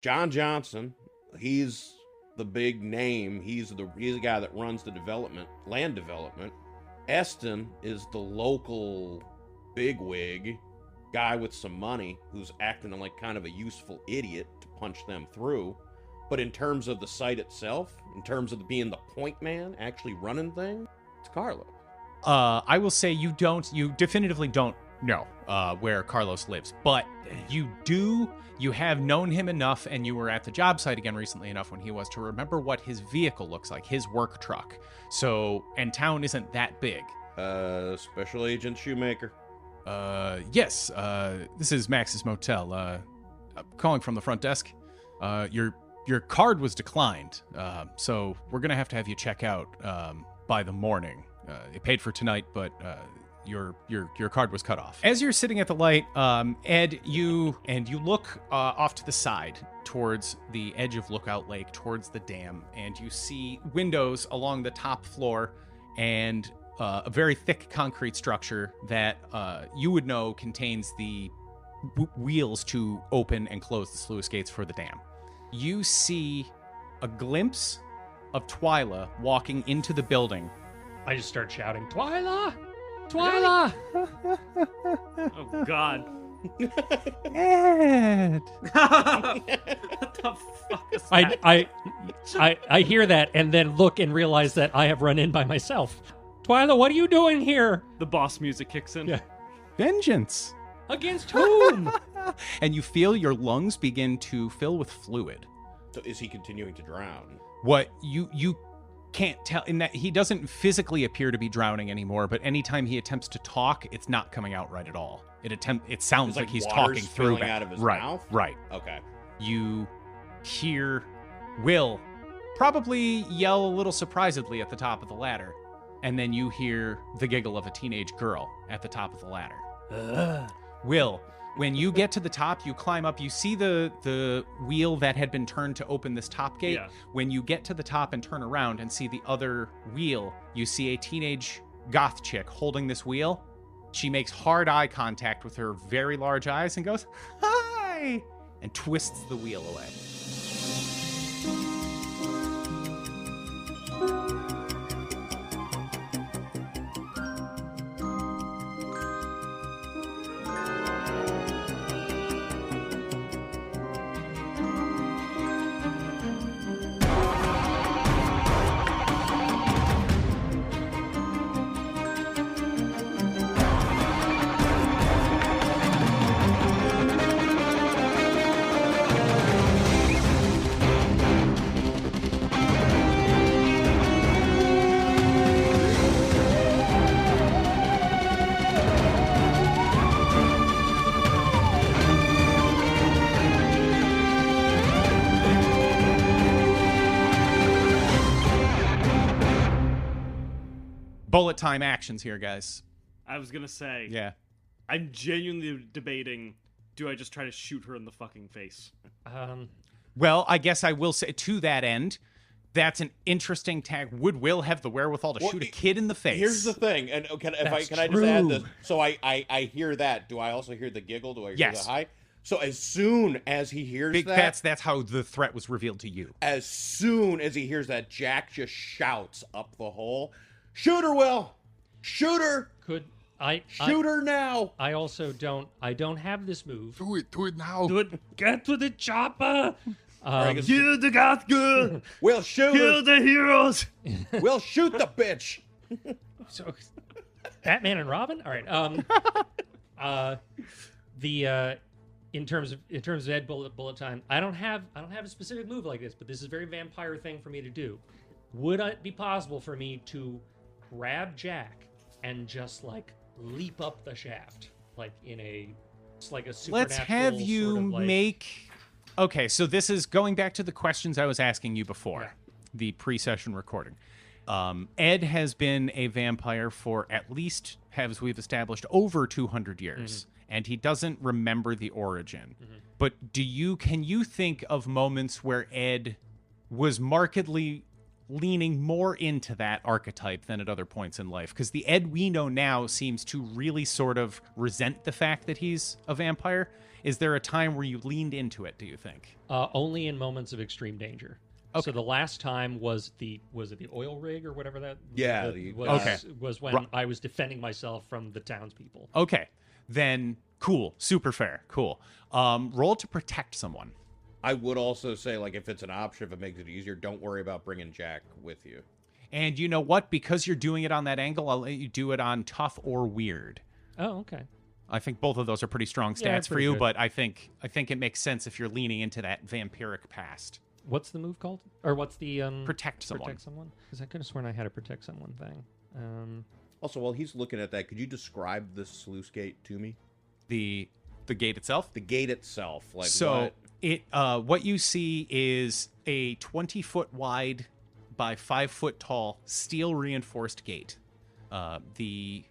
John Johnson, he's the big name. He's the guy that runs the land development. Eston is the local bigwig, guy with some money who's acting like kind of a useful idiot to punch them through. But in terms of the site itself, in terms of being the point man, actually running things, it's Carlos. I will say you definitively don't know where Carlos lives, but you have known him enough, and you were at the job site again recently enough when he was to remember what his vehicle looks like, his work truck. So, and town isn't that big. Special Agent Shoemaker. Yes, this is Max's Motel. I'm calling from the front desk. Your card was declined, so we're gonna have you check out by the morning. It paid for tonight, but your card was cut off. As you're sitting at the light, Ed, you look off to the side towards the edge of Lookout Lake, towards the dam, and you see windows along the top floor and a very thick concrete structure that you would know contains the wheels to open and close the sluice gates for the dam. You see a glimpse of Twyla walking into the building. I just start shouting, Twyla! Twyla! Oh, God. Ed! What the fuck is that? I hear that and then look and realize that I have run in by myself. Twyla, what are you doing here? The boss music kicks in. Yeah. Vengeance! Against whom? And you feel your lungs begin to fill with fluid. So is he continuing to drown? What you can't tell, in that he doesn't physically appear to be drowning anymore, but anytime he attempts to talk, it's not coming out right at all. It sounds like he's talking through it out of his right, mouth. Right. Okay. You hear Will probably yell a little surprisedly at the top of the ladder, and then you hear the giggle of a teenage girl at the top of the ladder. Will, when you get to the top, you climb up, you see the wheel that had been turned to open this top gate. Yeah. When you get to the top and turn around and see the other wheel, you see a teenage goth chick holding this wheel. She makes hard eye contact with her very large eyes and goes, "Hi!" and twists the wheel away. Bullet time actions here, guys. I was gonna say. Yeah. I'm genuinely debating, do I just try to shoot her in the fucking face? Well, I guess I will say, to that end, that's an interesting tag. Would Will have the wherewithal to shoot a kid in the face? Here's the thing, and can I just add this? So I hear that. Do I also hear the giggle? Do I hear the hi? So as soon as he hears that... That's how the threat was revealed to you. As soon as he hears that, Jack just shouts up the hole, "Shoot her, Will! Shoot her! Shoot her now!" I also don't have this move. Do it now. Do it! Get to the chopper! Kill the goth girl! Will shoot Kill her! the heroes! Will shoot the bitch! So, Batman and Robin. All right. In terms of Ed bullet time, I don't have a specific move like this, but this is a very vampire thing for me to do. Would it be possible for me to grab Jack and just like leap up the shaft, like in a supernatural? Let's have you sort of like... make. Okay, so this is going back to the questions I was asking you before, the pre-session recording. Ed has been a vampire for at least, as we've established, over 200 years, and he doesn't remember the origin. But can you think of moments where Ed was markedly leaning more into that archetype than at other points in life? Because the Ed we know now seems to really sort of resent the fact that he's a vampire, Is there a time where you leaned into it, do you think? Only in moments of extreme danger. Okay. So the last time was it the oil rig or whatever that Yeah, was when I was defending myself from the townspeople. Okay. Then cool. Super fair. Cool. Roll to protect someone. I would also say, like, if it's an option, if it makes it easier, don't worry about bringing Jack with you. And you know what? Because you're doing it on that angle, I'll let you do it on tough or weird. Oh, okay. I think both of those are pretty strong Yeah, stats for pretty you, good. but I think it makes sense if you're leaning into that vampiric past. What's the move called? Or what's the Protect someone. Protect someone? Because I could have sworn I had a protect someone thing. Also, while he's looking at that, could you describe this sluice gate to me? The gate itself. The gate itself, like So what you see is a 20-foot wide by 5-foot tall steel reinforced gate. The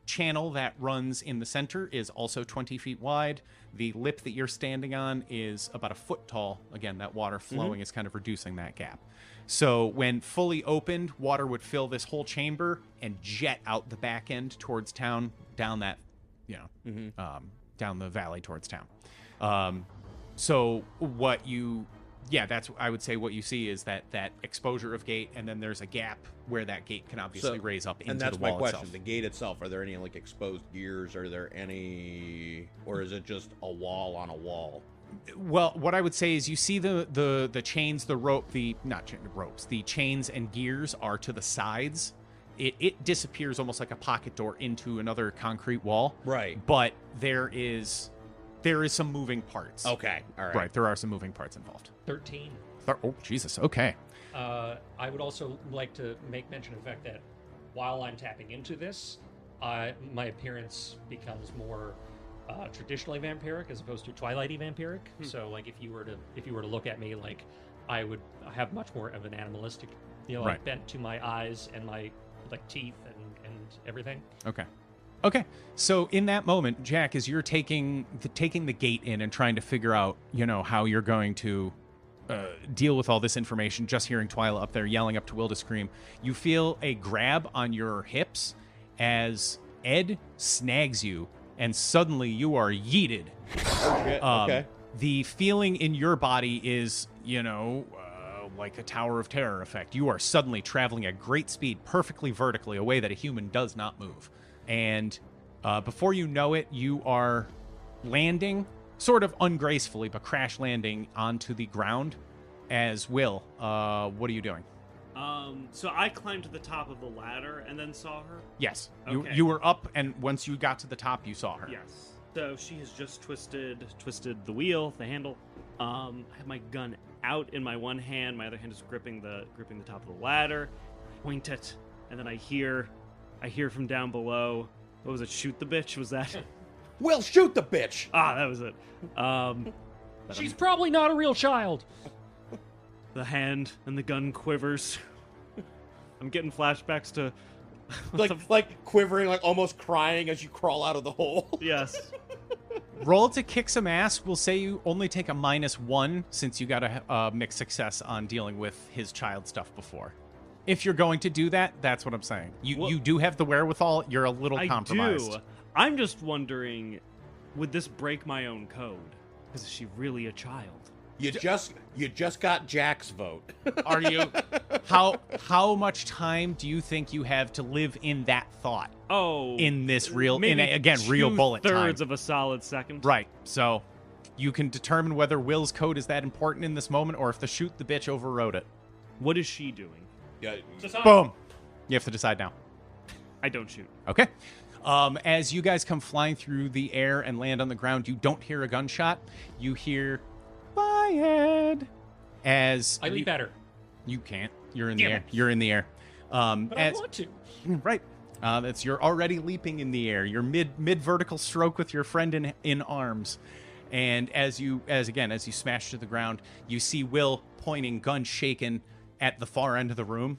channel that runs in the center is also 20 feet wide. The lip that you're standing on is about a foot tall. Again, that water flowing is kind of reducing that gap. So when fully opened, water would fill this whole chamber and jet out the back end towards town, down that, down the valley towards town. So what you, that's, I would say what you see is that exposure of gate, and then there's a gap where that gate can obviously raise up into and that's the wall my question. itself. The gate itself, are there any like exposed gears? Are there any, or is it just a wall on a wall? Well, what I would say is you see the chains, the rope, the chains and gears are to the sides. It disappears almost like a pocket door into another concrete wall. Right. But there is some moving parts. Okay. All right. Right. There are some moving parts involved. 13. Oh, Jesus. Okay. I would also like to make mention of the fact that while I'm tapping into this, my appearance becomes more traditionally vampiric as opposed to twilighty vampiric. So, like, if you were to look at me, like, I would have much more of an animalistic, Right. like, bent to my eyes and my like teeth and everything. Okay. So in that moment, Jack, as you're taking the gate in and trying to figure out, how you're going to deal with all this information, just hearing Twyla up there yelling up to Will to scream, you feel a grab on your hips as Ed snags you, and suddenly you are yeeted. Okay. The feeling in your body is, like a Tower of Terror effect. You are suddenly traveling at great speed, perfectly vertically, a way that a human does not move. And before you know it, you are landing, sort of ungracefully, but crash landing onto the ground. As Will, what are you doing? So I climbed to the top of the ladder and then saw her. Yes, Okay. you were up, and once you got to the top, you saw her. Yes. So she has just twisted the wheel, the handle. I have my gun out in my one hand. My other hand is gripping the top of the ladder. Point it, and then I hear from down below. What was it? Shoot the bitch? Was that? Will, shoot the bitch. That was it. She's probably not a real child. The hand and the gun quivers. I'm getting flashbacks to like quivering, like almost crying as you crawl out of the hole. yes. Roll to kick some ass. We'll say you only take a -1 since you got a mixed success on dealing with his child stuff before. If you're going to do that, that's what I'm saying. You do have the wherewithal. You're a little compromised. I do. I'm just wondering, would this break my own code? Because is she really a child? You just got Jack's vote. Are you? How much time do you think you have to live in that thought? Oh, in this real, maybe real bullet time. 2/3 of a solid second. Right. So you can determine whether Will's code is that important in this moment, or if the shoot the bitch overrode it. What is she doing? Yeah. Boom. You have to decide now. I don't shoot. Okay. As you guys come flying through the air and land on the ground, you don't hear a gunshot. You hear, "Bye, Ed." As I leave better. you can't. You're in the Damn air. it. You're in the air. But I want to. Right. That's you're already leaping in the air. You're mid vertical stroke with your friend in arms. And as you smash to the ground, you see Will pointing, gun shaken, at the far end of the room,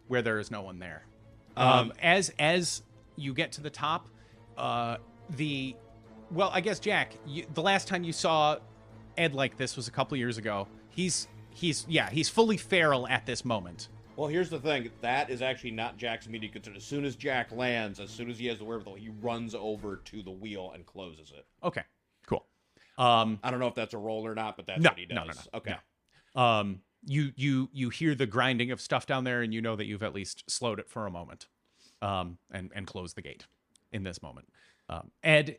where there is no one there. As you get to the top, I guess Jack, the last time you saw Ed like this was a couple years ago. He's fully feral at this moment. Well, here's the thing. That is actually not Jack's immediate concern. As soon as Jack lands, as soon as he has the wherewithal, he runs over to the wheel and closes it. Okay, cool. Um, I don't know if that's a roll or not, but that's No, what he does. no. Okay. No. You hear the grinding of stuff down there, and you know that you've at least slowed it for a moment, and closed the gate in this moment. Ed,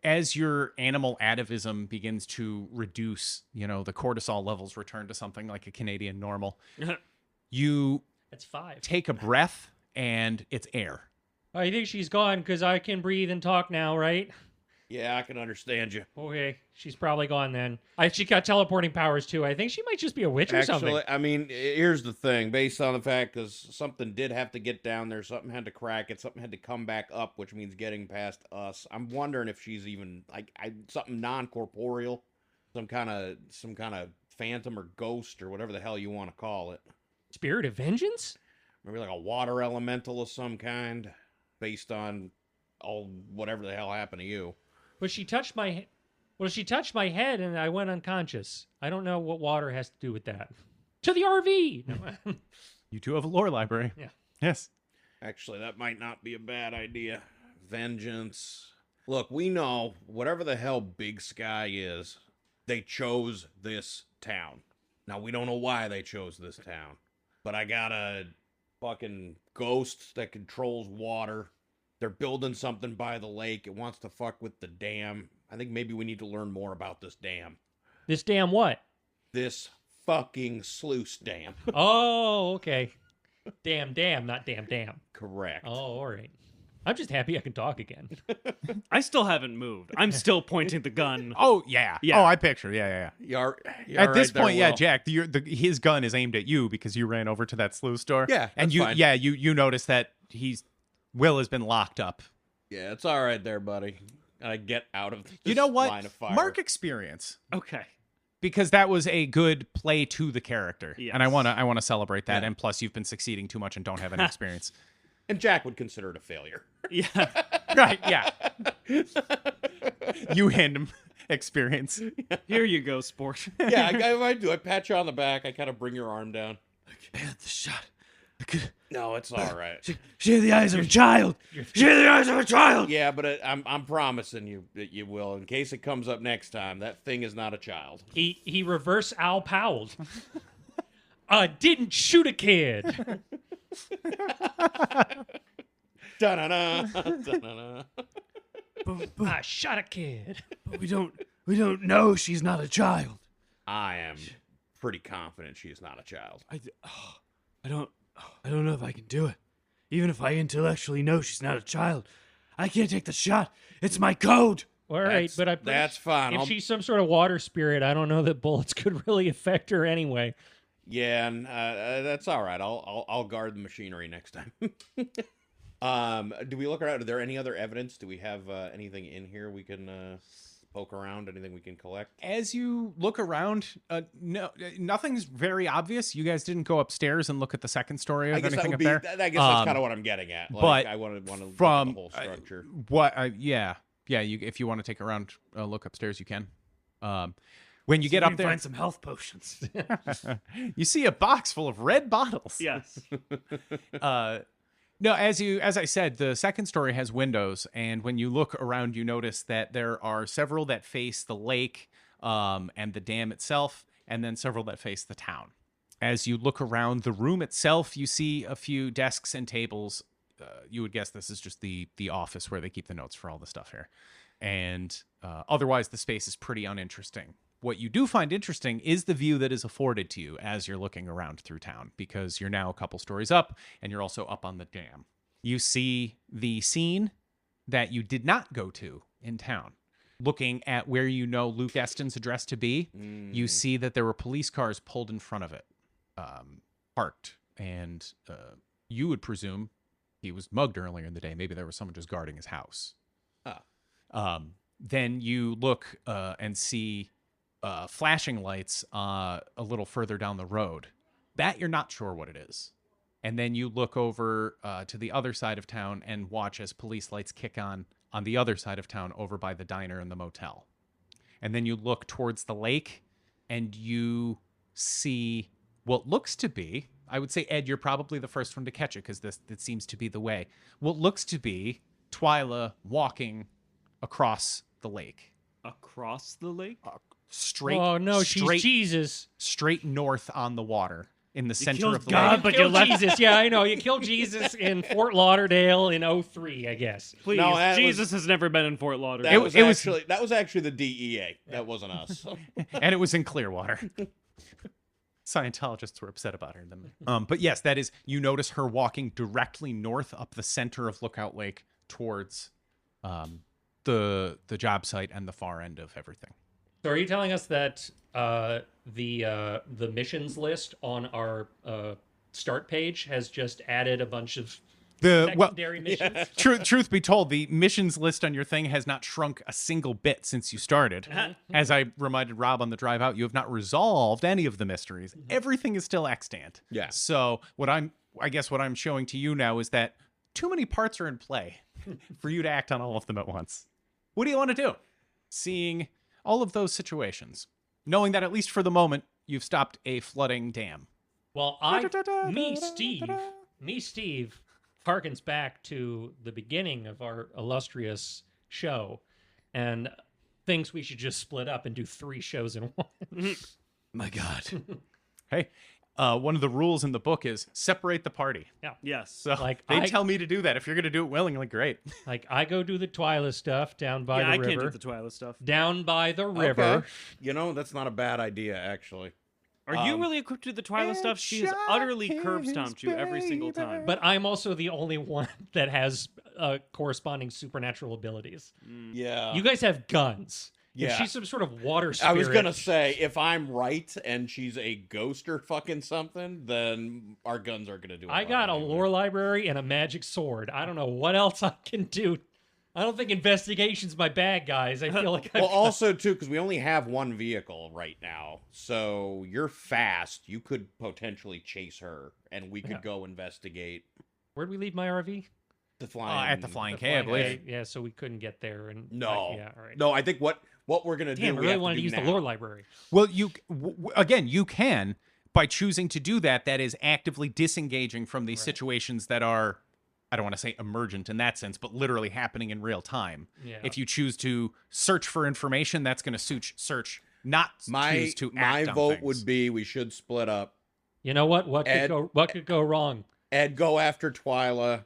as your animal atavism begins to reduce, the cortisol levels return to something like a Canadian normal. You That's 5. take a breath, and it's air. I think she's gone because I can breathe and talk now, right? Yeah, I can understand you. Okay, she's probably gone then. She got teleporting powers too. I think she might just be a witch or something. Actually, I mean, here's the thing. Based on the fact, because something did have to get down there, something had to crack it, something had to come back up, which means getting past us. I'm wondering if she's even something non-corporeal, some kind of phantom or ghost or whatever the hell you want to call it. Spirit of vengeance? Maybe like a water elemental of some kind, based on whatever the hell happened to you. But she touched my head and I went unconscious. I don't know what water has to do with that. To the RV. No. You two have a lore library. Yeah. Yes. Actually, that might not be a bad idea. Vengeance. Look, we know whatever the hell Big Sky is, they chose this town. Now, we don't know why they chose this town, but I got a fucking ghost that controls water. They're building something by the lake. It wants to fuck with the dam. I think maybe we need to learn more about this dam. This damn what? This fucking sluice dam. Oh, okay. Damn, not damn. Correct. Oh, all right. I'm just happy I can talk again. I still haven't moved. I'm still pointing the gun. Oh, yeah. Yeah. Oh, I picture. Yeah. You're At this right there, point, yeah, Will. Jack, his gun is aimed at you because you ran over to that sluice door. Yeah, and that's fine. you notice that Will has been locked up. Yeah, it's all right there, buddy. I get out of this You know what? line of fire. Mark experience. Okay. Because that was a good play to the character. Yes. And I wanna celebrate that. Yeah. And plus you've been succeeding too much and don't have any experience. And Jack would consider it a failure. Yeah. Right, yeah. You hand him experience. Here you go, sport. Yeah, I do. I pat you on the back. I kind of bring your arm down. I had the shot. No, it's all right. She had the eyes of a child. She had the eyes of a child. Yeah, but I'm promising you that you will. In case it comes up next time, that thing is not a child. He reverse Al Powelled. Didn't shoot a kid. Da-na-na, da-na-na. I shot a kid. But we don't know she's not a child. I am pretty confident she is not a child. I don't know if I can do it. Even if I intellectually know she's not a child, I can't take the shot. It's my code. All right, That's fine. If she's some sort of water spirit, I don't know that bullets could really affect her anyway. Yeah, and that's all right. I'll guard the machinery next time. Do we look around? Are there any other evidence? Do we have anything in here we can poke around? Anything we can collect? As you look around, no, nothing's very obvious. You guys didn't go upstairs and look at the second story of anything up there. I guess that's kind of what I'm getting at. Like, but I want to look at from the whole structure. Yeah. If you want to take a round look upstairs, you can. When you get up there, find some health potions. you see a box full of red bottles. Yes. No, as I said, the second story has windows, and when you look around, you notice that there are several that face the lake and the dam itself, and then several that face the town. As you look around the room itself, you see a few desks and tables. You would guess this is just the office where they keep the notes for all the stuff here. And otherwise, the space is pretty uninteresting. What you do find interesting is the view that is afforded to you as you're looking around through town, because you're now a couple stories up and you're also up on the dam. You see the scene that you did not go to in town. Looking at where you know Luke Eston's address to be, you see that there were police cars pulled in front of it, parked. And you would presume he was mugged earlier in the day. Maybe there was someone just guarding his house. Then you look and see flashing lights a little further down the road. That you're not sure what it is. And then you look over to the other side of town and watch as police lights kick on the other side of town over by the diner and the motel. And then you look towards the lake and you see what looks to be, I would say, Ed, you're probably the first one to catch it because that seems to be the way. What looks to be Twyla walking across the lake. across the lake. Straight. Oh no, straight, she's Jesus. Straight north on the water in the center killed of the God, lake. but Kill you left- Jesus. Yeah, I know. You killed Jesus in Fort Lauderdale in 03, I guess. Please, No, that Jesus has never been in Fort Lauderdale. That was actually the DEA. That wasn't us. And it was in Clearwater. Scientologists were upset about her. But yes, that is, you notice her walking directly north up the center of Lookout Lake towards the job site and the far end of everything. So are you telling us that the missions list on our start page has just added a bunch of secondary missions? Truth be told, the missions list on your thing has not shrunk a single bit since you started. As I reminded Rob on the drive out, you have not resolved any of the mysteries. Everything is still extant. Yeah. So I guess what I'm showing to you now is that too many parts are in play for you to act on all of them at once. What do you want to do? Seeing all of those situations, knowing that at least for the moment, you've stopped a flooding dam. Well, Steve, harkens back to the beginning of our illustrious show and thinks we should just split up and do 3 shows in one. My God. Hey, one of the rules in the book is separate the party. Yes. So Like, they I- tell me to do that. If you're going to do it willingly, great. Like, I go do the Twyla stuff down by yeah, the I river. can't do the Twyla stuff. Down by the river. Okay. You know, that's not a bad idea, actually. Are you really equipped to do the Twyla stuff? She is utterly curb stomped you every single time. But I'm also the only one that has corresponding supernatural abilities. Yeah. You guys have guns. Yeah. If she's some sort of water spirit. I was gonna say, if I'm right and she's a ghost or fucking something, then our guns are gonna do it. I got a anyway. lore library and a magic sword. I don't know what else I can do. I don't think investigation's my bag, guys. I feel like Well, also too, because we only have one vehicle right now, so you're fast. You could potentially chase her, and we could go investigate Where'd we leave my RV? the flying. At the Flying K, I believe. Yeah, so we couldn't get there. And No, yeah, all right. no. I think what we're gonna Damn, do. I we really have wanted to do use now. the lore library. Well, again, you can, by choosing to do that, that is actively disengaging from these situations that are, I don't want to say emergent in that sense, but literally happening in real time. Yeah. If you choose to search for information, that's going to search, not choose to My act on vote things. would be we should split up. You know what? What Ed- could go wrong? Ed, go after Twyla.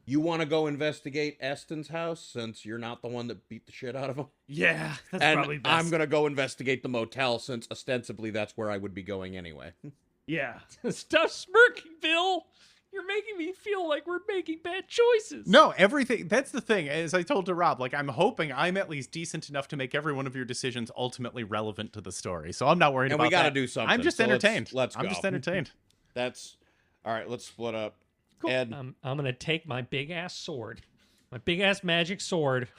You want to go investigate Eston's house since you're not the one that beat the shit out of him? Yeah, that's And probably best. I'm going to go investigate the motel since ostensibly that's where I would be going anyway. Yeah. Stop smirking, Bill. You're making me feel like we're making bad choices. No, everything. That's the thing. As I told to Rob, like, I'm hoping I'm at least decent enough to make every one of your decisions ultimately relevant to the story. So I'm not worried And about we got to that. do something. I'm just so entertained. Let's go. I'm just entertained. That's all right. Let's split up. Cool. Ed, I'm gonna take my big ass sword, my big ass magic sword,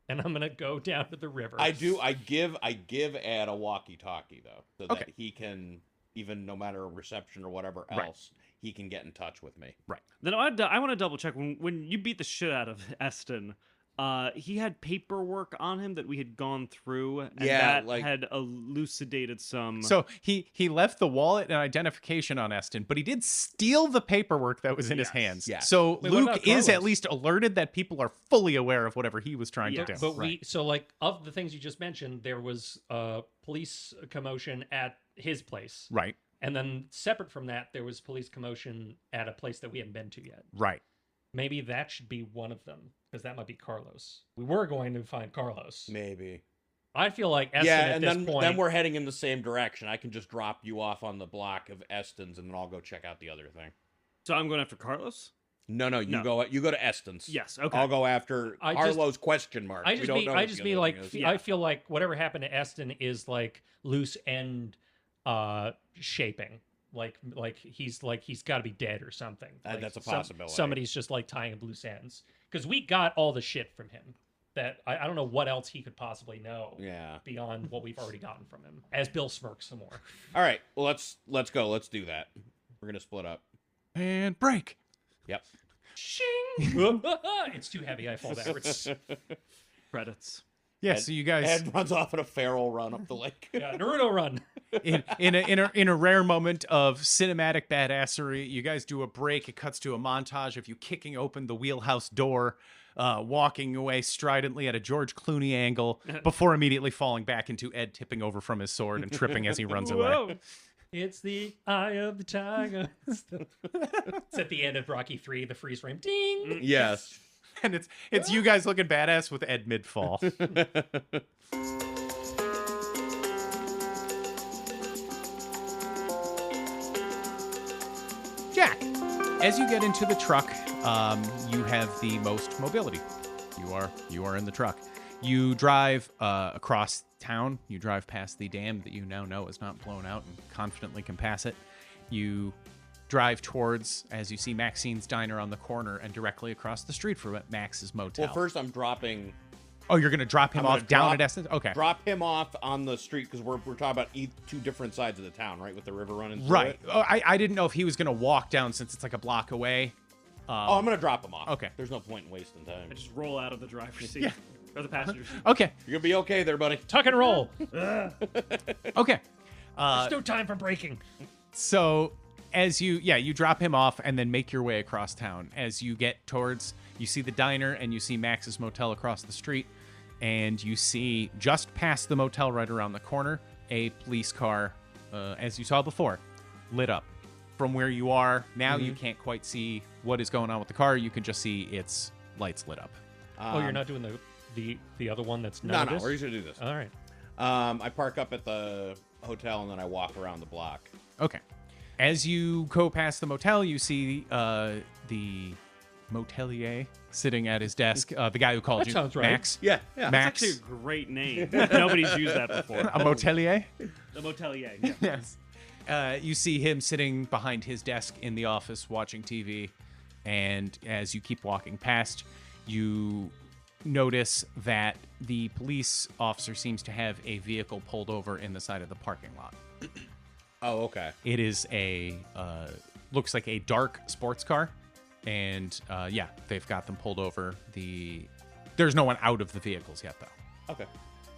and I'm gonna go down to the river. I give Ed a walkie-talkie though, so that Okay. he can, even no matter reception or whatever Right. else, he can get in touch with me. Then I want to double check when you beat the shit out of Eston. He had paperwork on him that we had gone through, and Yeah, that like- had elucidated some. So he left the wallet and identification on Eston, but he did steal the paperwork that was in his hands. Yeah. So Wait, what Luke about is Carlos? at least alerted that people are fully aware of whatever he was trying to do. But like of the things you just mentioned, there was police commotion at his place, Right. and then separate from that, there was police commotion at a place that we haven't been to yet. Right. Maybe that should be one of them, because that might be Carlos. We were going to find Carlos. Maybe. I feel like Eston Yeah, at and this then point. then we're heading in the same direction. I can just drop you off on the block of Eston's, and then I'll go check out the other thing. So I'm going after Carlos. No, you go to Eston's. Yes. Okay. I'll go after I just- Carlos question mark. I We just don't mean, know I what just the mean other like thing is. I feel like whatever happened to Eston is like loose end shaping. Like he's got to be dead or something. Like that's a possibility. Somebody's just like tying up loose ends because we got all the shit from him. That I don't know what else he could possibly know. Yeah. Beyond what we've already gotten from him. As Bill smirks some more. All right. Well, let's go. Let's do that. We're gonna split up. And break. Yep. Shing! It's too heavy. I fall backwards. Credits. Yeah, so you guys Ed runs off in a feral run up the lake. Yeah, Naruto run. in a rare moment of cinematic badassery, you guys do a break. It cuts to a montage of you kicking open the wheelhouse door. walking away stridently at a George Clooney angle before immediately falling back into Ed tipping over from his sword and tripping as he runs away. Whoa. It's the eye of the tiger. It's at the end of Rocky 3, the freeze frame. Ding! Yes. And it's you guys looking badass with Ed mid-fall. Jack, as you get into the truck, you have the most mobility. You are in the truck. You drive across town. You drive past the dam that you now know is not blown out and confidently can pass it. You drive towards, as you see Maxine's Diner on the corner, and directly across the street from Max's Motel. Well, first I'm dropping. Oh, you're going to drop him off down at Essence? Okay. Drop him off on the street because we're talking about two different sides of the town, right? With the river running through Right. it. Oh, I didn't know if he was going to walk down since it's like a block away. I'm going to drop him off. Okay. There's no point in wasting time. I just roll out of the driver's seat. Or the passenger seat. Okay. You're going to be okay there, buddy. Tuck and roll. Okay. There's no time for braking. So as you drop him off and then make your way across town. As you get towards, you see the diner and you see Max's Motel across the street, and you see just past the motel right around the corner, a police car, as you saw before, lit up. From where you are now, you can't quite see what is going on with the car. You can just see its lights lit up. Oh, you're not doing the other one that's No, none no, of we're this? going to do this. All right. I park up at the hotel and then I walk around the block. Okay. As you go past the motel, you see the motelier sitting at his desk. The guy who called That you sounds right. Max. Yeah, yeah. Max. That's actually a great name. Nobody's used that before. A motelier? The motelier. Yeah. Yes. You see him sitting behind his desk in the office watching TV, and as you keep walking past, you notice that the police officer seems to have a vehicle pulled over in the side of the parking lot. Oh, okay. It is looks like a dark sports car, and they've got them pulled over. There's no one out of the vehicles yet, though. Okay.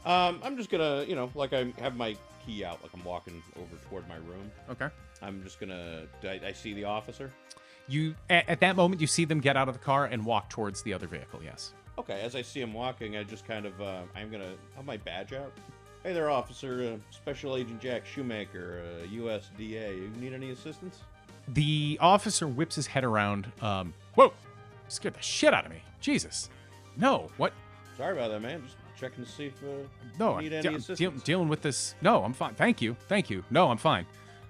I'm just gonna, like I have my key out, like I'm walking over toward my room. Okay. I'm just gonna. I see the officer. You at that moment you see them get out of the car and walk towards the other vehicle. Yes. Okay. As I see him walking, I just kind of. I'm gonna have my badge out. Hey there, officer. Special Agent Jack Shoemaker, USDA. You need any assistance? The officer whips his head around. Whoa! Scared the shit out of me. Jesus. No. What? Sorry about that, man. Just checking to see if No. you need any assistance. Dealing with this. No, I'm fine. Thank you. No, I'm fine.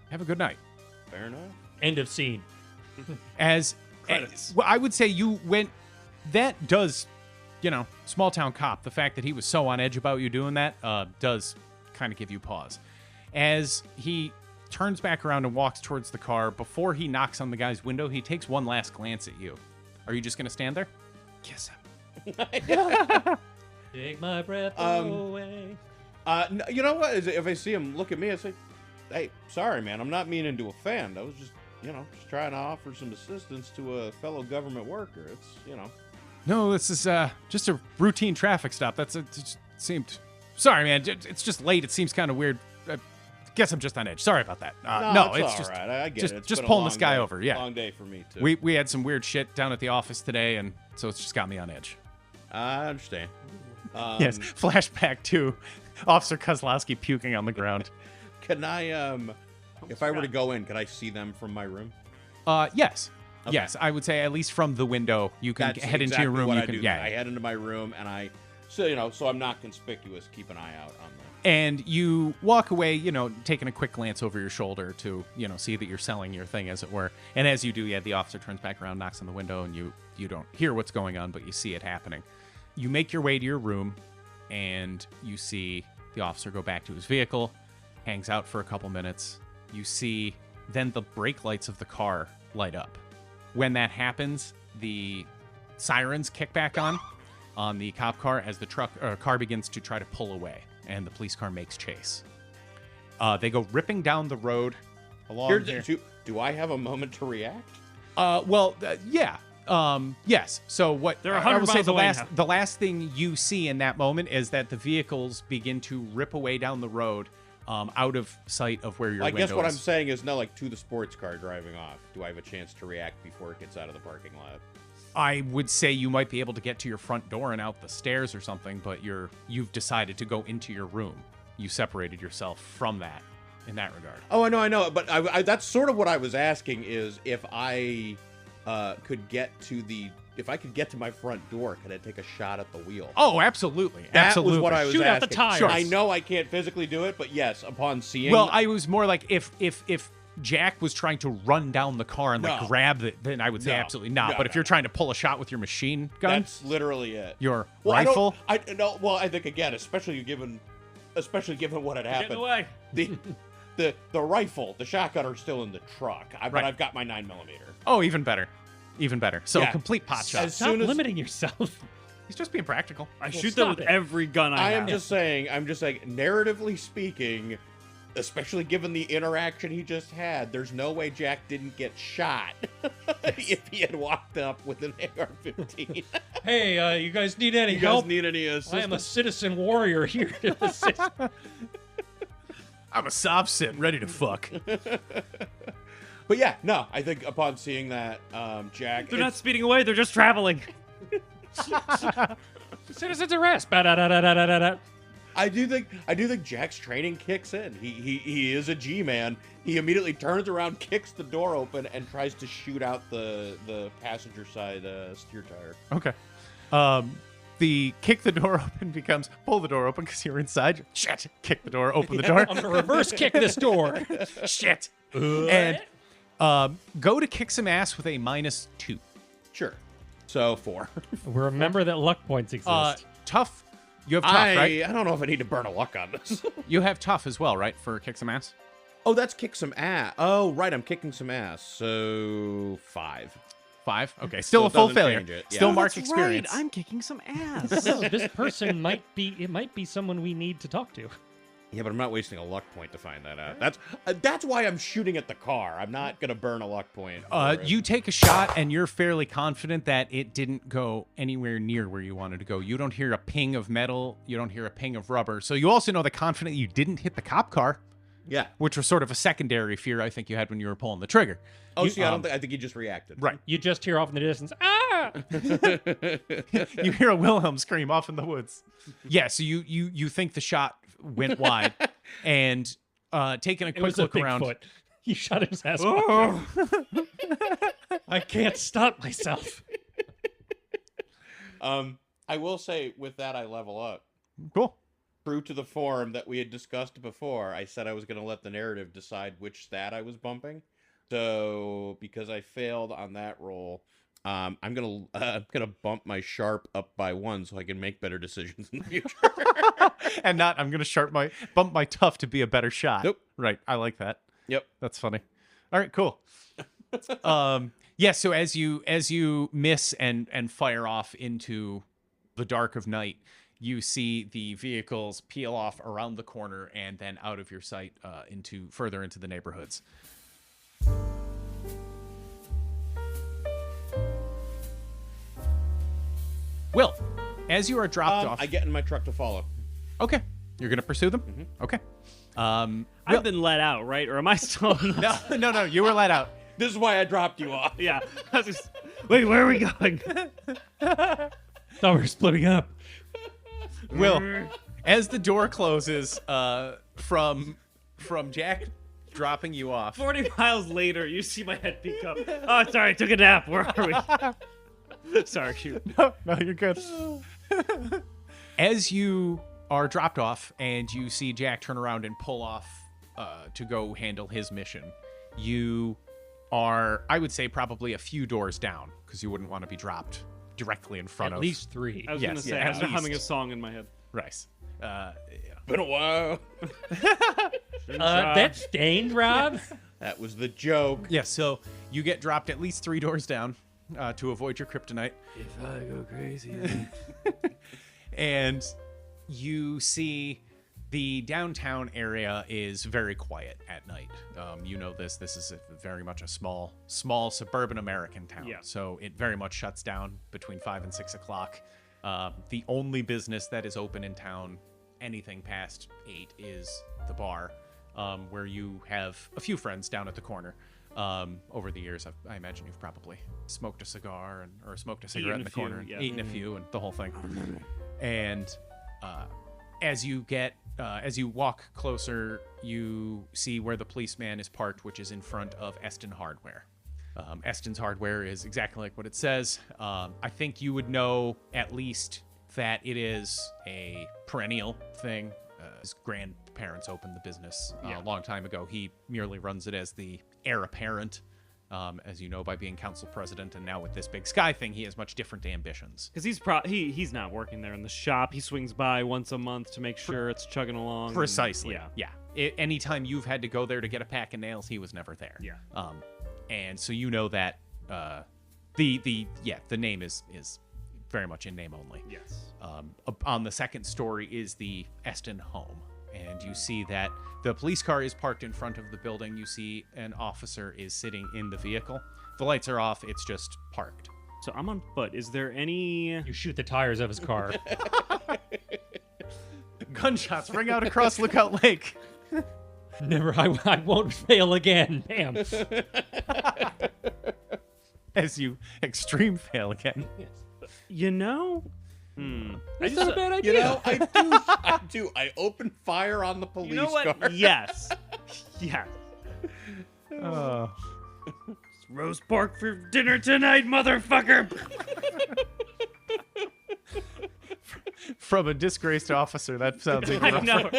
Have a good night. Fair enough. End of scene. Well, I would say you went. That does, small town cop. The fact that he was so on edge about you doing that does kind of give you pause. As he turns back around and walks towards the car, before he knocks on the guy's window, he takes one last glance at you. Are you just going to stand there? Kiss him. Take my breath away. No, you know what? If I see him look at me, I say, "Hey, sorry, man. I'm not meaning to offend. I was just, just trying to offer some assistance to a fellow government worker. It's, No, this is just a routine traffic stop. It just seemed. Sorry, man. It's just late. It seems kind of weird. I guess I'm just on edge. Sorry about that. No, it's all just right. I get just, it. It's just been a pulling long this guy day. over. Yeah, Long day for me too. we had some weird shit down at the office today, and so it's just got me on edge. I understand. Yes. Flashback to Officer Kozlowski puking on the ground. Can I, if I were to go in, could I see them from my room? Yes. Okay. Yes, I would say at least from the window you can That's head into exactly your room. What You I can, do. yeah. I head into my room and so I'm not conspicuous. Keep an eye out on them. And you walk away, taking a quick glance over your shoulder to, see that you're selling your thing, as it were. And as you do, the officer turns back around, knocks on the window, and you don't hear what's going on, but you see it happening. You make your way to your room, and you see the officer go back to his vehicle, hangs out for a couple minutes. You see then the brake lights of the car light up. When that happens, the sirens kick back on the cop car as the car begins to try to pull away, and the police car makes chase. They go ripping down the road along here. Do I have a moment to react? Yeah. Yes. So what They're I 100 will say miles away now. the last thing you see in that moment is that the vehicles begin to rip away down the road, out of sight of where your I window guess what is. I'm saying is, no, like to the sports car driving off. Do I have a chance to react before it gets out of the parking lot? I would say you might be able to get to your front door and out the stairs or something, but you've decided to go into your room. You separated yourself from that in that regard. Oh, I know. But I that's sort of what I was asking is if I could get to my front door, could I take a shot at the wheel? Oh, absolutely. That Absolutely. was what I was Shoot asking. out the tires. Sure. I know I can't physically do it, but yes, upon seeing... Well, I was more like if Jack was trying to run down the car and like No. grab it, then I would say No. absolutely not. No, but if no, you're no. trying to pull a shot with your machine gun, That's literally it. your Well, rifle. I think again, especially given what had Get in happened. the way. The rifle, the shotgun are still in the truck. But Right. I've got my 9mm. Oh, even better. Even better. So Yeah. complete pot shot. As Stop soon as- limiting yourself. He's just being practical. I Well, shoot stop them with it. every gun I I have. am just saying, narratively speaking, especially given the interaction he just had, there's no way Jack didn't get shot if he had walked up with an AR-15. Hey, you guys need any You guys help? need any I am a assistance? citizen warrior here to assist. I'm a sob sit ready to fuck. But yeah, no, I think upon seeing that, Jack... They're not speeding away. They're just traveling. Citizen's arrest. Ba-da-da-da-da-da-da. I do think Jack's training kicks in. He is a G-man. He immediately turns around, kicks the door open, and tries to shoot out the passenger side steer tire. Okay. The kick the door open becomes pull the door open because you're inside. Shit. Kick the door, open the door. I'm gonna reverse kick this door. Shit. And go to kick some ass with a -2. Sure. So 4. Remember that luck points exist. Tough. You have tough, right? I don't know if I need to burn a luck on this. You have tough as well, right? For kick some ass. Oh, that's kick some ass. Oh, right, I'm kicking some ass. So 5. 5. Okay. Still it a full doesn't failure. change it. Yeah. Still Oh, mark experience. I'm kicking some ass. No, this person might be someone we need to talk to. Yeah, but I'm not wasting a luck point to find that out. That's why I'm shooting at the car. I'm not gonna burn a luck point. for it. You take a shot and you're fairly confident that it didn't go anywhere near where you wanted to go. You don't hear a ping of metal. You don't hear a ping of rubber. So you also know that confident you didn't hit the cop car, Yeah. which was sort of a secondary fear I think you had when you were pulling the trigger. Oh, see, I think he just reacted. Right. You just hear off in the distance, ah! You hear a Wilhelm scream off in the woods. Yeah, so you think the shot went wide, and taking a It quick was a look around. Bigfoot. He shot his ass. Oh. I can't stop myself. I will say with that I level up. Cool. True to the form that we had discussed before, I said I was going to let the narrative decide which stat I was bumping. So because I failed on that roll, I'm gonna bump my sharp up by 1 so I can make better decisions in the future. And not I'm gonna bump my tough to be a better shot. Nope. Right. I like that. Yep. That's funny. All right, cool. Yeah, so as you miss and fire off into the dark of night, you see the vehicles peel off around the corner and then out of your sight further into the neighborhoods. Will, as you are dropped off. I get in my truck to follow. Okay. You're going to pursue them? Mm-hmm. Okay. I've been let out, right? Or am I still? No. You were let out. This is why I dropped you off. Yeah. I was just, wait, where are we going? Thought we were splitting up. Will, as the door closes from Jack dropping you off. 40 miles later, you see my head peek up. Oh, sorry, I took a nap. Where are we? Sorry, shoot. No, you're good. As you are dropped off and you see Jack turn around and pull off to go handle his mission, you are, I would say, probably a few doors down because you wouldn't want to be dropped directly in front At of. least 3. I was Yes, going to say, yeah, I at was humming a least. song in my head. Rice. Been a while. That's stained, Rob. That was the joke. Yeah, so you get dropped at least 3 doors down to avoid your kryptonite. If I go crazy, And you see the downtown area is very quiet at night. You know this is very much a small suburban American town. Yeah. So it very much shuts down between 5 and 6 o'clock. The only business that is open in town, anything past 8, is the bar. where you have a few friends down at the corner. Over the years, I imagine you've probably smoked a cigar or smoked a cigarette in the corner, and eaten a few, and the whole thing. And as you walk closer, you see where the policeman is parked, which is in front of Eston Hardware. Eston's Hardware is exactly like what it says. I think you would know at least that it is a perennial thing. His grandparents opened the business a long time ago. He merely runs it as the heir apparent, as you know, by being council president. And now with this Big Sky thing, he has much different ambitions. Because he's not working there in the shop. He swings by once a month to make sure it's chugging along. Precisely. Anytime you've had to go there to get a pack of nails, he was never there. Yeah. And so you know that the name is very much in name only. Yes. On the second story is the Eston home, and you see that the police car is parked in front of the building. You see an officer is sitting in the vehicle. The lights are off. It's just parked. So I'm on foot. Is there any... You shoot the tires of his car. Gunshots ring out across Lookout Lake. Never, I won't fail again. Damn. As you extreme fail again. Yes. You know... That's not a bad idea. You know, I do. I open fire on the police You know what? car. Yes. Yes. Roast pork for dinner tonight, motherfucker! From a disgraced officer, that sounds I incredible. know.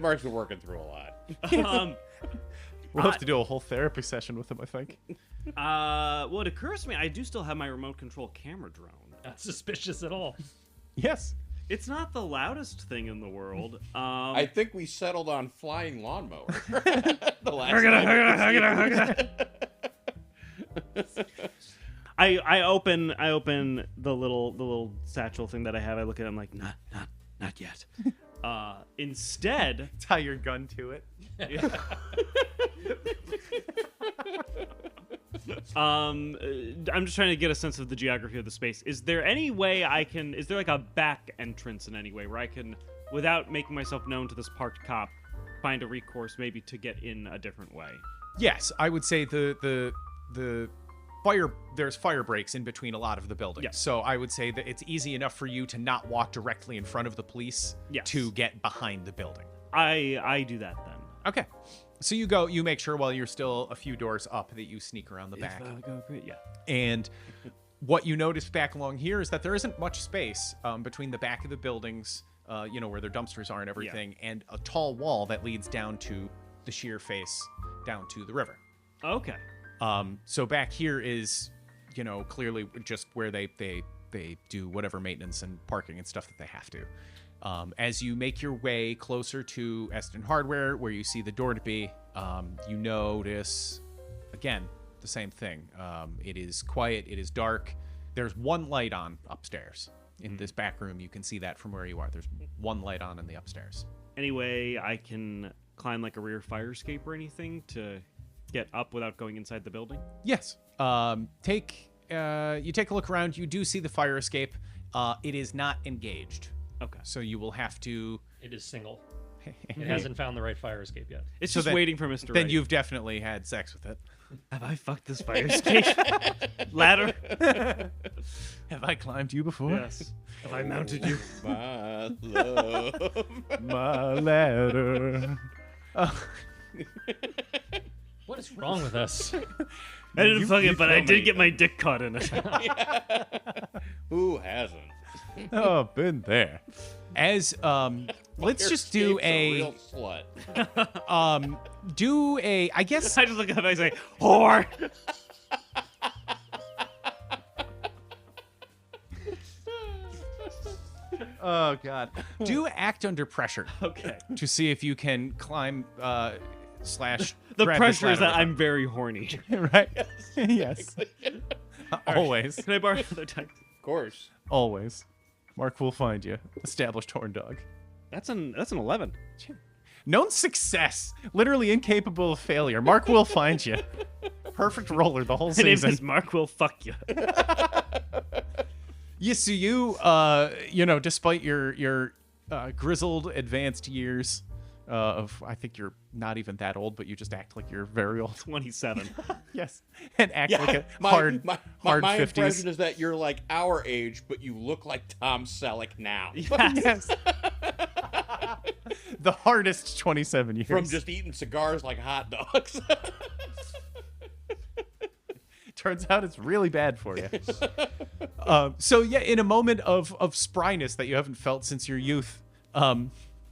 Mark's been working through a lot. We'll have to do a whole therapy session with him, I think. Well, it occurs to me I do still have my remote control camera drone. Not suspicious at all. Yes. It's not the loudest thing in the world. I think we settled on flying lawnmower. The last I open the little satchel thing that I have. I look at it. I'm like, not yet. Instead, Tie your gun to it. I'm just trying to get a sense of the geography of the space. Is there any way is there like a back entrance in any way where I can, without making myself known to this parked cop, find a recourse maybe to get in a different way? Yes, I would say there's fire breaks in between a lot of the buildings. Yes. So I would say that it's easy enough for you to not walk directly in front of the police to get behind the building. I do that then. Okay. So you make sure while you're still a few doors up that you sneak around the back. Yeah. And what you notice back along here is that there isn't much space between the back of the buildings, where their dumpsters are and everything, and a tall wall that leads down to the sheer face down to the river. Okay. So back here is, clearly just where they do whatever maintenance and parking and stuff that they have to. As you make your way closer to Eston Hardware, where you see the door to be, you notice, again, the same thing. It is quiet. It is dark. There's one light on upstairs. In this back room, you can see that from where you are. There's one light on in the upstairs. Anyway, I can climb like a rear fire escape or anything to get up without going inside the building? Yes. You take a look around. You do see the fire escape. It is not engaged. Okay. So you will have to... It is single. It hasn't found the right fire escape yet. It's So just then- waiting for Mr. Then Right. you've definitely had sex with it. Have I fucked this fire escape? Ladder? Have I climbed you before? Yes. Have I mounted you? My love. My ladder. What is wrong with us? I didn't fuck it, but I filming did it. get my dick caught in it. Who hasn't? Oh, been there. As let's Your just do escape's a real slut. I guess I just look up and I say, whore! oh god. Do act under pressure Okay. to see if you can climb slash The grab this pressure is ladder that I'm very horny. right. Yes. Always. Can I borrow another time? Of course. Always. Mark will find you. Established horn dog. That's an 11. Known success. Literally incapable of failure. Mark will find you. Perfect roller the whole My name season. is Mark will fuck you. Yes, so you, despite your grizzled, advanced years of, I think you're not even that old, but you just act like you're very old. 27. Yes. And act like a my hard 50s. impression is that you're like our age, but you look like Tom Selleck now. Yes. The hardest 27 years. From just eating cigars like hot dogs. Turns out it's really bad for you. So yeah, in a moment of spryness that you haven't felt since your youth,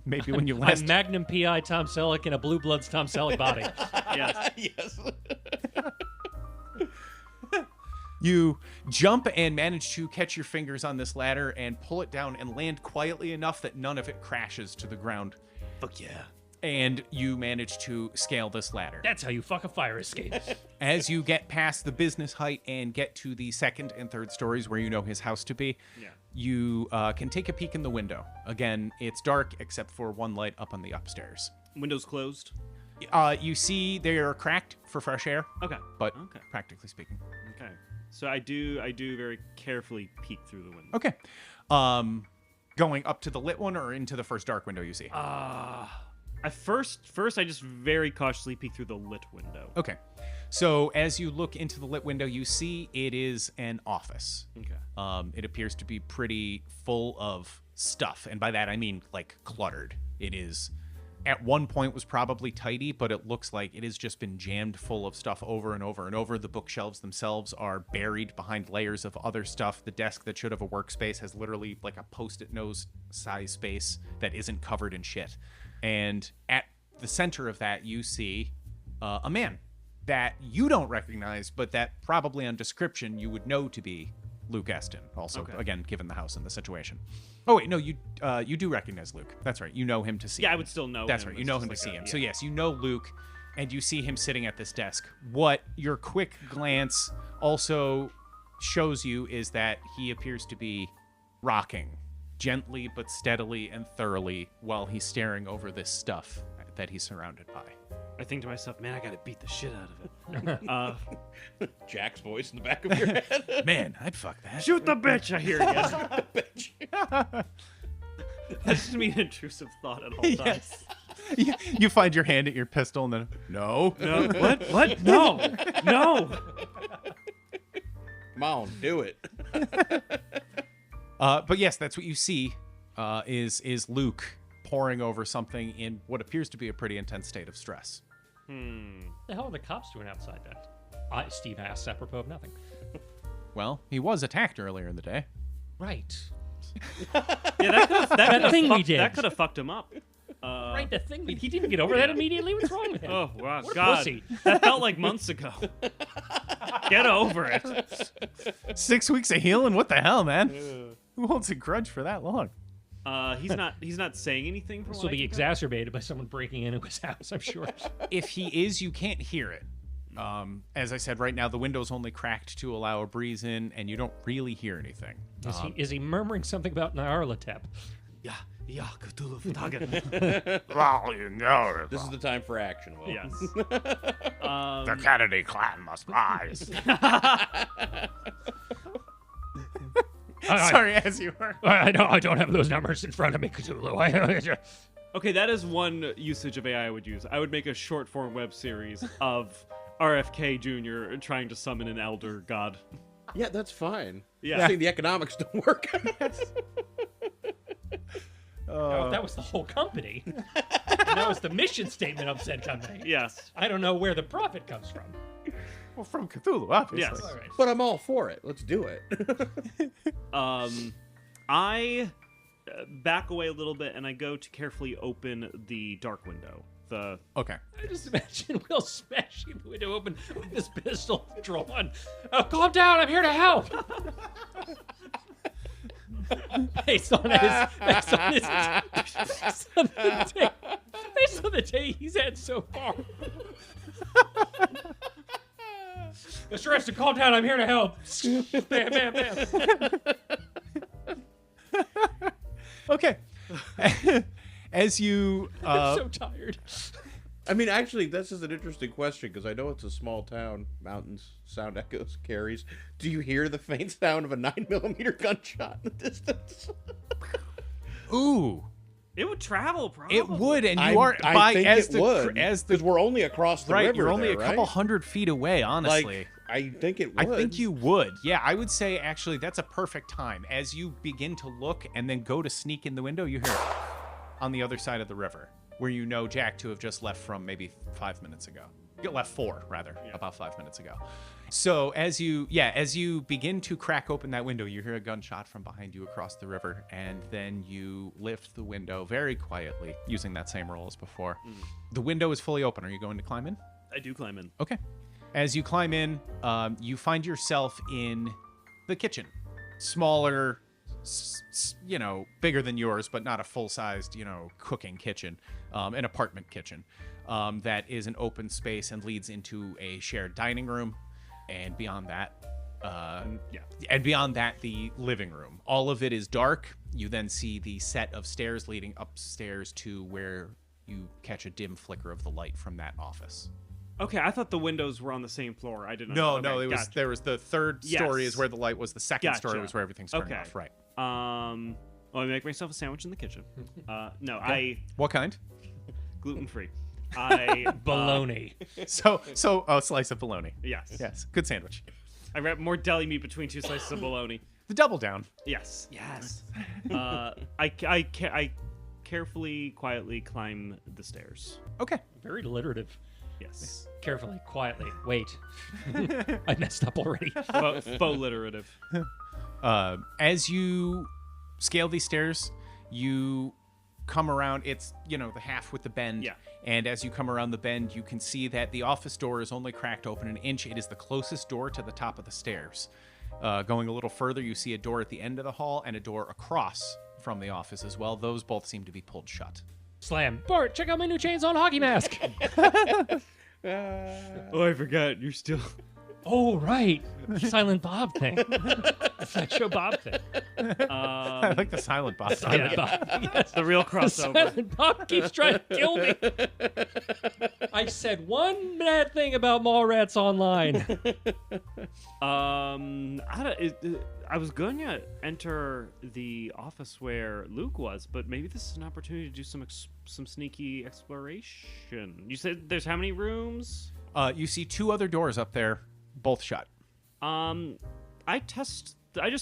maybe when you last... I'm Magnum PI Tom Selleck in a Blue Bloods Tom Selleck body. Yes. Yes. You jump and manage to catch your fingers on this ladder and pull it down and land quietly enough that none of it crashes to the ground. Fuck yeah. And you manage to scale this ladder. That's how you fuck a fire escape. As you get past the business height and get to the second and third stories where you know his house to be, you can take a peek in the window. Again, it's dark except for one light up on the upstairs. Windows closed. You see they are cracked for fresh air, Okay. but practically speaking. Okay. So I do very carefully peek through the window. Okay. Going up to the lit one or into the first dark window you see? At first I just very cautiously peek through the lit window. Okay. So as you look into the lit window, you see it is an office. Okay. It appears to be pretty full of stuff, and by that I mean like cluttered. It is, at one point was probably tidy, but it looks like it has just been jammed full of stuff over and over and over. The bookshelves themselves are buried behind layers of other stuff. The desk that should have a workspace has literally like a post-it nose size space that isn't covered in shit. And at the center of that, you see a man that you don't recognize, but that probably on description you would know to be Luke Eston. Also, again, given the house and the situation. Oh wait, no, you do recognize Luke. That's right. You know him to see. Yeah, him. I would still know. That's him. right. You It's know just him like to see him. yeah. So yes, you know Luke, and you see him sitting at this desk. What your quick glance also shows you is that he appears to be rocking gently but steadily and thoroughly while he's staring over this stuff that he's surrounded by. I think to myself, man, I gotta beat the shit out of it. Jack's voice in the back of your head. Man, I'd fuck that. Shoot the bitch! I hear again. Bitch. That's just me an intrusive thought at all times. Yes. You find your hand at your pistol and then, no. No. What? No. No. Come on, do it. But yes, that's what you see is Luke poring over something in what appears to be a pretty intense state of stress. The hell are the cops doing outside that? Steve asks apropos of nothing. Well, he was attacked earlier in the day. Right. Yeah, that thing we did. That could have fucked him up. Right, the thing. He didn't get over that immediately. What's wrong with him? Oh, wow. What a God. pussy. That felt like months ago. Get over it. 6 weeks of healing? What the hell, man? Who holds a grudge for that long? He's not saying anything for This what will I be can exacerbated by someone breaking into his house, I'm sure. If he is, you can't hear it. As I said, right now the window's only cracked to allow a breeze in, and you don't really hear anything. Is he murmuring something about Nyarlathotep? Yeah, Cthulhu Ftagan. Well, you know, This is the time for action, Will. Yes. the Kennedy clan must rise. Sorry, as you were. I don't have those numbers in front of me, Cthulhu. Okay, that is one usage of AI I would use. I would make a short form web series of RFK Jr. trying to summon an elder god. Yeah, that's fine. Yeah. I think the economics don't work. That was the whole company. And that was the mission statement of said company. Yes. I don't know where the profit comes from. Well, from Cthulhu, obviously. Yes. All right. But I'm all for it. Let's do it. I back away a little bit and I go to carefully open the dark window. Okay. I just imagine Will smashing the window open with his pistol drawn. Oh, calm down, I'm here to help. based on the day he's had so far. Mr. Eston, calm down, I'm here to help. Bam, bam, bam. Okay. As you... I'm so tired. I mean, actually, this is an interesting question because I know it's a small town. Mountains, sound echoes, carries. Do you hear the faint sound of a 9mm gunshot in the distance? Ooh. It would travel, probably. It would, and I you are by think as it the would, as the because we're only across the right. river. You're only there, a couple right? 100 feet away, honestly. Like, I think it would. I think you would. Yeah, I would say actually that's a perfect time. As you begin to look and then go to sneak in the window, you hear on the other side of the river, where you know Jack to have just left from maybe 5 minutes ago. You left 4, rather, about 5 minutes ago. So as you begin to crack open that window, you hear a gunshot from behind you across the river, and then you lift the window very quietly, using that same roll as before. The window is fully open. Are you going to climb in? I do climb in. Okay. As you climb in, you find yourself in the kitchen. Smaller, bigger than yours, but not a full-sized, cooking kitchen. An apartment kitchen that is an open space and leads into a shared dining room. And beyond that, the living room. All of it is dark. You then see the set of stairs leading upstairs to where you catch a dim flicker of the light from that office. Okay, I thought the windows were on the same floor. I didn't. No, okay, it was gotcha. there was the third story Yes. is where the light was. The second story Gotcha. was where everything's turning Okay. off. Right. I make myself a sandwich in the kitchen. No, Okay. What kind? gluten free. I Baloney. So a slice of bologna. Yes. Yes, good sandwich. I wrap more deli meat between 2 slices of bologna. The double down. Yes. I carefully, quietly climb the stairs. Okay. Very alliterative. Yes. Carefully, quietly. Wait. I messed up already. Faux literative. As you scale these stairs, you come around. It's the half with the bend. Yeah. And as you come around the bend, you can see that the office door is only cracked open an inch. It is the closest door to the top of the stairs. Going a little further, you see a door at the end of the hall and a door across from the office as well. Those both seem to be pulled shut. Slam. Bart, check out my new chainsaw and hockey mask. Oh, I forgot. You're still. Oh, right. Silent Bob thing. Sideshow Bob thing. I like the silent boss. Silent Bob. Yes. The real crossover. Silent Bob keeps trying to kill me. I said one bad thing about Mallrats Online. I was going to enter the office where Luke was, but maybe this is an opportunity to do some sneaky exploration. You said there's how many rooms? You see 2 other doors up there, both shut. I just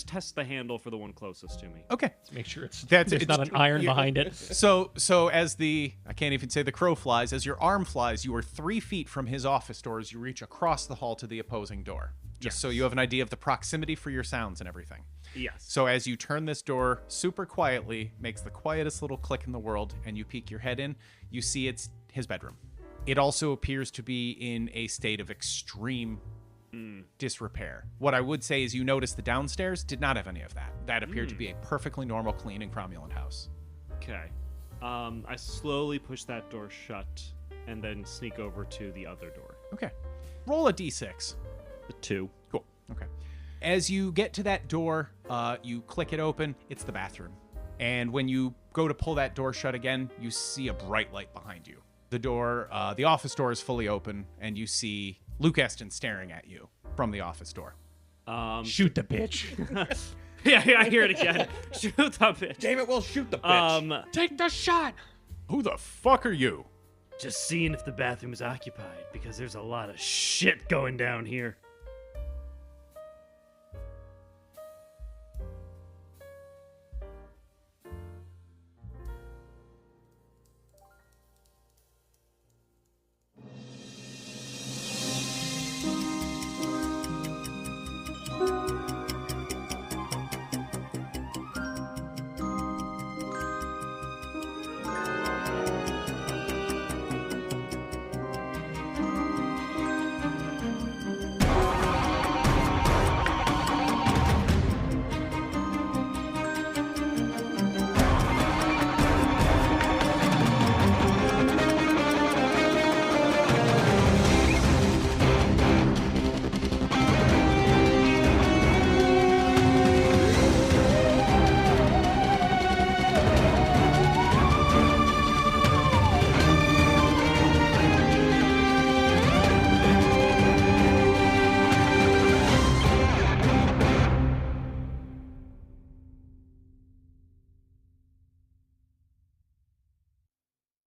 test the handle for the one closest to me. Okay. Make sure it's It's not an iron behind it. So as I can't even say the crow flies, as your arm flies, you are 3 feet from his office door as you reach across the hall to the opposing door. Just so you have an idea of the proximity for your sounds and everything. Yes. So as you turn this door super quietly, makes the quietest little click in the world, and you peek your head in, you see it's his bedroom. It also appears to be in a state of extreme disrepair. What I would say is you notice the downstairs did not have any of that. That appeared to be a perfectly normal, clean, and cromulent house. Okay. I slowly push that door shut and then sneak over to the other door. Okay. Roll a d6. The 2. Cool. Okay. As you get to that door, you click it open. It's the bathroom. And when you go to pull that door shut again, you see a bright light behind you. The door, the office door is fully open, and you see Luke Eston staring at you from the office door. Shoot the bitch. Yeah, I hear it again. Shoot the bitch. Damn it, we'll shoot the bitch. Take the shot. Who the fuck are you? Just seeing if the bathroom is occupied, because there's a lot of shit going down here.